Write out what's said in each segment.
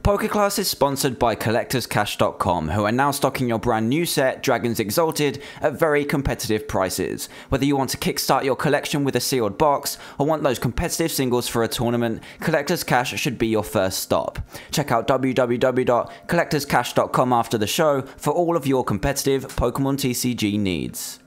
PokeClass is sponsored by CollectorsCash.com, who are now stocking your brand new set, Dragons Exalted, at very competitive prices. Whether you want to kickstart your collection with a sealed box, or want those competitive singles for a tournament, Collectors Cash should be your first stop. Check out www.collectorscash.com after the show for all of your competitive Pokemon TCG needs.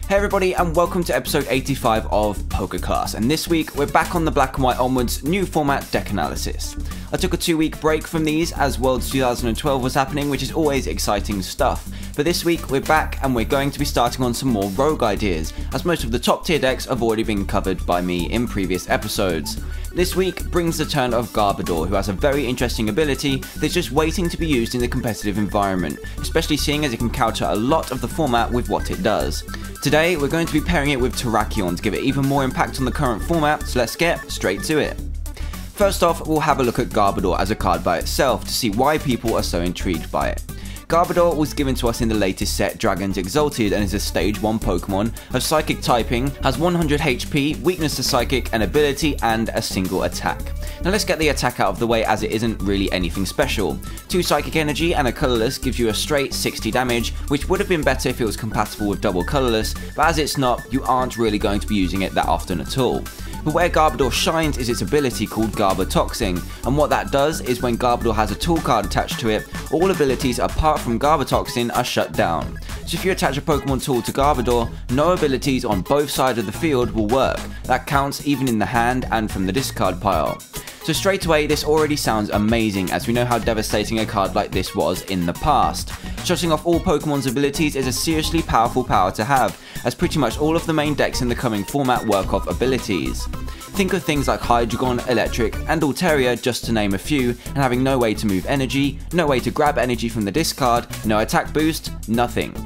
Hey everybody, and welcome to episode 85 of PokeClass, and this week we're back on the Black and White onwards new format deck analysis. I took a 2-week break from these as Worlds 2012 was happening, which is always exciting stuff, but this week we're back and we're going to be starting on some more rogue ideas, as most of the top tier decks have already been covered by me in previous episodes. This week brings the turn of Garbodor, who has a very interesting ability that's just waiting to be used in the competitive environment, especially seeing as it can counter a lot of the format with what it does. Today we're going to be pairing it with Terrakion to give it even more impact on the current format, so let's get straight to it. First off, we'll have a look at Garbodor as a card by itself to see why people are so intrigued by it. Garbodor was given to us in the latest set, Dragons Exalted, and is a stage 1 Pokemon of Psychic typing, has 100 HP, weakness to Psychic, an ability, and a single attack. Now let's get the attack out of the way, as it isn't really anything special. 2 Psychic Energy and a Colourless gives you a straight 60 damage, which would have been better if it was compatible with double Colourless, but as it's not, you aren't really going to be using it that often at all. But where Garbodor shines is its ability called Garbotoxing, and what that does is when Garbodor has a tool card attached to it, all abilities apart from Garbotoxing are shut down. So if you attach a Pokemon tool to Garbodor, no abilities on both sides of the field will work. That counts even in the hand and from the discard pile. So straight away, this already sounds amazing, as we know how devastating a card like this was in the past. Shutting off all Pokemon's abilities is a seriously powerful power to have, as pretty much all of the main decks in the coming format work off abilities. Think of things like Hydreigon, Electric, and Altaria, just to name a few, and having no way to move energy, no way to grab energy from the discard, no attack boost, nothing.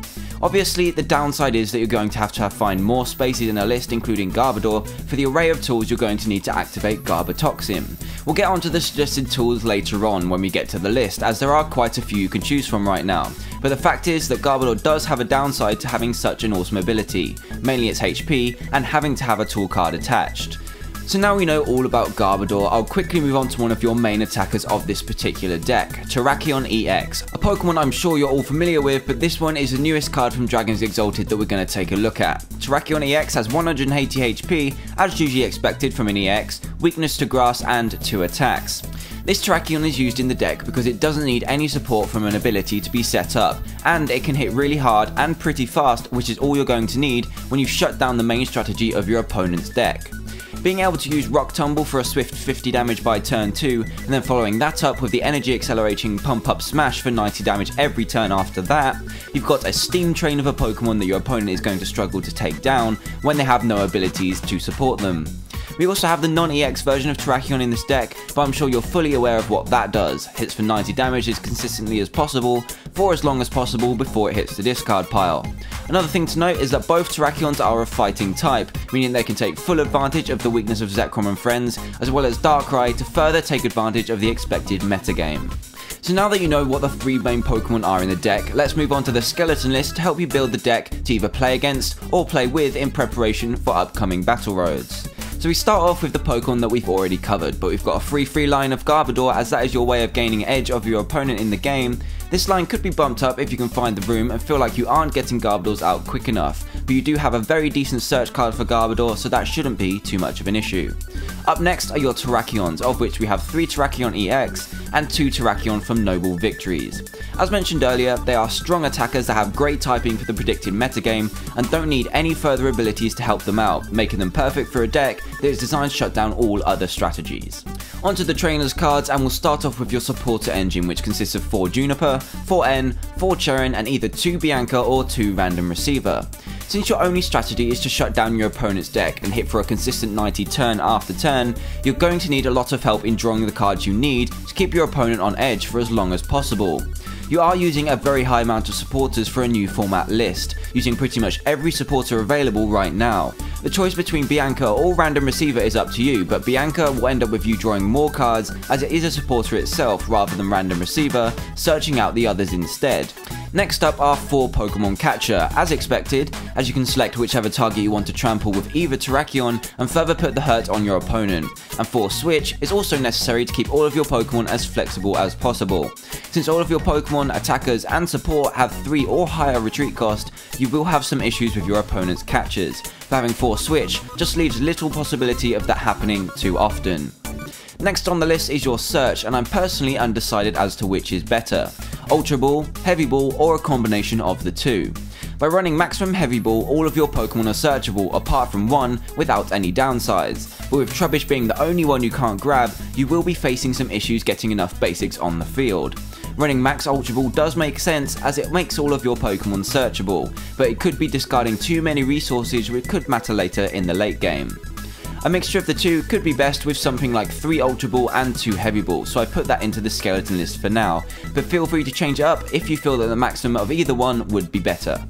Obviously, the downside is that you're going to have find more spaces in a list, including Garbodor, for the array of tools you're going to need to activate Garbotoxin. We'll get onto the suggested tools later on when we get to the list, as there are quite a few you can choose from right now. But the fact is that Garbodor does have a downside to having such an awesome ability, mainly its HP, and having to have a tool card attached. So now we know all about Garbodor, I'll quickly move on to one of your main attackers of this particular deck, Terrakion EX, a Pokemon I'm sure you're all familiar with, but this one is the newest card from Dragons Exalted that we're going to take a look at. Terrakion EX has 180 HP, as usually expected from an EX, weakness to Grass, and 2 attacks. This Terrakion is used in the deck because it doesn't need any support from an ability to be set up, and it can hit really hard and pretty fast, which is all you're going to need when you shut down the main strategy of your opponent's deck. Being able to use Rock Tumble for a swift 50 damage by turn 2, and then following that up with the energy accelerating Pump Up Smash for 90 damage every turn after that, you've got a steam train of a Pokemon that your opponent is going to struggle to take down when they have no abilities to support them. We also have the non-EX version of Terrakion in this deck, but I'm sure you're fully aware of what that does. Hits for 90 damage as consistently as possible, for as long as possible before it hits the discard pile. Another thing to note is that both Terrakions are of fighting type, meaning they can take full advantage of the weakness of Zekrom and friends, as well as Darkrai to further take advantage of the expected metagame. So now that you know what the 3 main Pokemon are in the deck, let's move on to the skeleton list to help you build the deck to either play against or play with in preparation for upcoming battle roads. So we start off with the Pokemon that we've already covered, but we've got a free line of Garbodor, as that is your way of gaining edge of your opponent in the game. This line could be bumped up if you can find the room and feel like you aren't getting Garbodors out quick enough, but you do have a very decent search card for Garbodor, so that shouldn't be too much of an issue. Up next are your Terrakions, of which we have 3 Terrakion EX and 2 Terrakion from Noble Victories. As mentioned earlier, they are strong attackers that have great typing for the predicted metagame and don't need any further abilities to help them out, making them perfect for a deck that is designed to shut down all other strategies. Onto the trainers cards, and we'll start off with your supporter engine, which consists of 4 Juniper, 4 N, 4 Cheren, and either 2 Bianca or 2 Random Receiver. Since your only strategy is to shut down your opponent's deck and hit for a consistent 90 turn after turn, you're going to need a lot of help in drawing the cards you need to keep your opponent on edge for as long as possible. You are using a very high amount of supporters for a new format list, using pretty much every supporter available right now. The choice between Bianca or Random Receiver is up to you, but Bianca will end up with you drawing more cards as it is a supporter itself rather than Random Receiver, searching out the others instead. Next up are 4 Pokemon Catcher. As expected, as you can select whichever target you want to trample with either Terrakion and further put the hurt on your opponent. And 4 Switch is also necessary to keep all of your Pokemon as flexible as possible. Since all of your Pokemon, attackers and support have 3 or higher retreat cost, you will have some issues with your opponent's catchers. But having 4 Switch just leaves little possibility of that happening too often. Next on the list is your search, and I'm personally undecided as to which is better. Ultra Ball, Heavy Ball, or a combination of the two. By running maximum Heavy Ball, all of your Pokemon are searchable apart from one without any downsides, but with Trubbish being the only one you can't grab, you will be facing some issues getting enough basics on the field. Running max Ultra Ball does make sense as it makes all of your Pokemon searchable, but it could be discarding too many resources which could matter later in the late game. A mixture of the two could be best with something like 3 Ultra Ball and 2 Heavy Ball, so I put that into the skeleton list for now, but feel free to change it up if you feel that the maximum of either one would be better.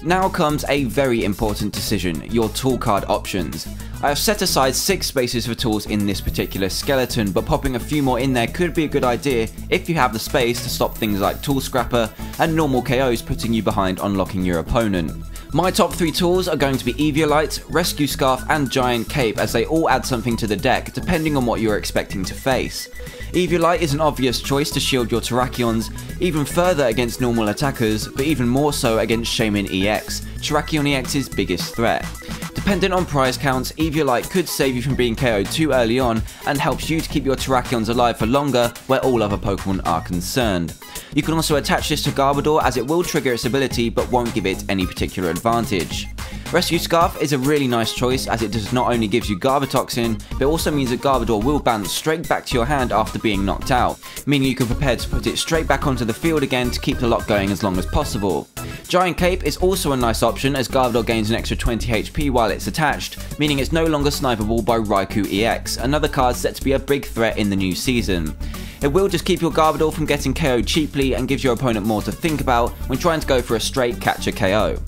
Now comes a very important decision, your tool card options. I have set aside 6 spaces for tools in this particular skeleton, but popping a few more in there could be a good idea if you have the space to stop things like Tool Scrapper and normal KOs putting you behind on locking your opponent. My top 3 tools are going to be Eviolite, Rescue Scarf and Giant Cape, as they all add something to the deck depending on what you're expecting to face. Eviolite is an obvious choice to shield your Terrakions, even further against normal attackers, but even more so against Shaman EX, Terrakion EX's biggest threat. Dependent on prize counts, Eviolite could save you from being KO'd too early on and helps you to keep your Terrakions alive for longer where all other Pokemon are concerned. You can also attach this to Garbodor as it will trigger its ability but won't give it any particular advantage. Rescue Scarf is a really nice choice as it does not only gives you Garbotoxin, but it also means that Garbodor will bounce straight back to your hand after being knocked out, meaning you can prepare to put it straight back onto the field again to keep the lock going as long as possible. Giant Cape is also a nice option as Garbodor gains an extra 20 HP while it's attached, meaning it's no longer snipeable by Raikou EX, another card set to be a big threat in the new season. It will just keep your Garbodor from getting KO'd cheaply and gives your opponent more to think about when trying to go for a straight catcher KO.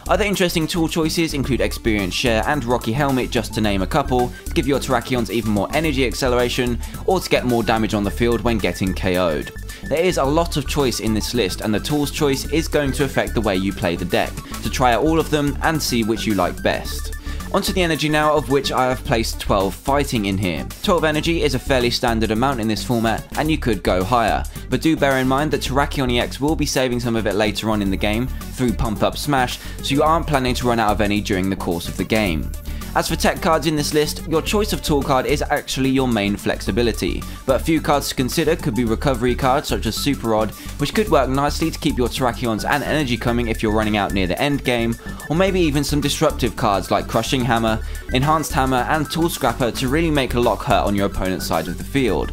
Other interesting tool choices include Experience Share and Rocky Helmet, just to name a couple, to give your Terrakions even more energy acceleration or to get more damage on the field when getting KO'd. There is a lot of choice in this list and the tools choice is going to affect the way you play the deck, so try out all of them and see which you like best. Onto the energy now, of which I have placed 12 fighting in here. 12 energy is a fairly standard amount in this format and you could go higher, but do bear in mind that Terrakion EX will be saving some of it later on in the game through Pump Up Smash, so you aren't planning to run out of any during the course of the game. As for tech cards in this list, your choice of tool card is actually your main flexibility, but a few cards to consider could be recovery cards such as Super Rod, which could work nicely to keep your Terrakions and energy coming if you're running out near the end game, or maybe even some disruptive cards like Crushing Hammer, Enhanced Hammer and Tool Scrapper to really make a lock hurt on your opponent's side of the field.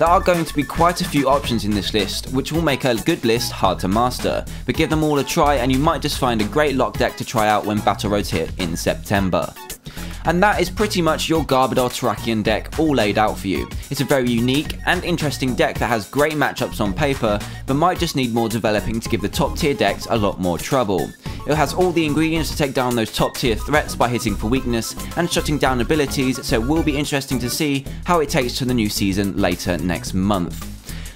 There are going to be quite a few options in this list, which will make a good list hard to master, but give them all a try and you might just find a great lock deck to try out when Battle Roads hit in September. And that is pretty much your Garbodor Terrakion deck all laid out for you. It's a very unique and interesting deck that has great matchups on paper, but might just need more developing to give the top tier decks a lot more trouble. It has all the ingredients to take down those top tier threats by hitting for weakness and shutting down abilities, so it will be interesting to see how it takes to the new season later next month.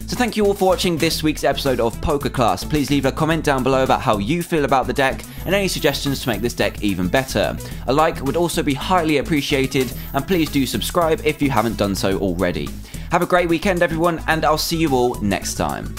So thank you all for watching this week's episode of PokeClass. Please leave a comment down below about how you feel about the deck and any suggestions to make this deck even better. A like would also be highly appreciated, and please do subscribe if you haven't done so already. Have a great weekend everyone, and I'll see you all next time.